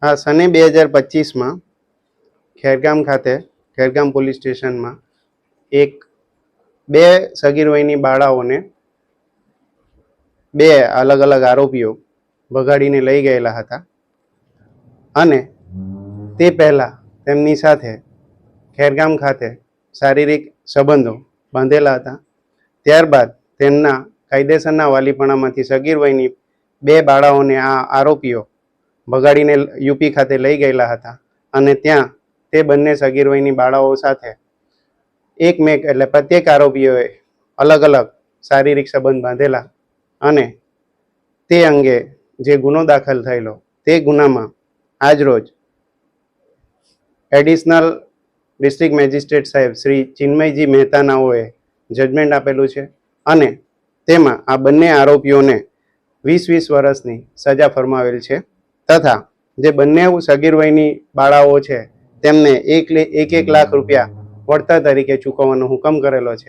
આ સને 2025માં ખેરગામ ખાતે ખેરગામ પોલીસ સ્ટેશનમાં બે સગીર વયની બાળાઓને બે અલગ અલગ આરોપીઓ ભગાડીને લઈ ગયેલા હતા અને તે પહેલા તેમની સાથે ખેરગામ ખાતે શારીરિક સંબંધો બાંધેલા હતા. ત્યારબાદ તેમના કાયદેસરના વાલીપણામાંથી સગીર વયની બે બાળાઓને આ આરોપીઓ ભગાડીને યુપી ખાતે લઈ ગયેલા હતા અને ત્યાં તે બંને સગીર વયની બાળાઓ સાથે એકમેક એટલે પ્રત્યેક આરોપીઓએ અલગ અલગ શારીરિક સંબંધ બાંધેલા અને તે અંગે જે ગુનો દાખલ થયેલો તે ગુનામાં આજરોજ એડિશનલ ડિસ્ટ્રિક્ટ મેજિસ્ટ્રેટ સાહેબ શ્રી ચિન્મયજી મહેતાનાઓએ જજમેન્ટ આપેલું છે અને તેમાં આ બંને આરોપીઓને 20 વર્ષની સજા ફરમાવેલ છે તથા જે બંને સગીર વયની બાળાઓ છે તેમને 1 લાખ રૂપિયા વળતર તરીકે ચૂકવવાનો હુકમ કરેલો છે.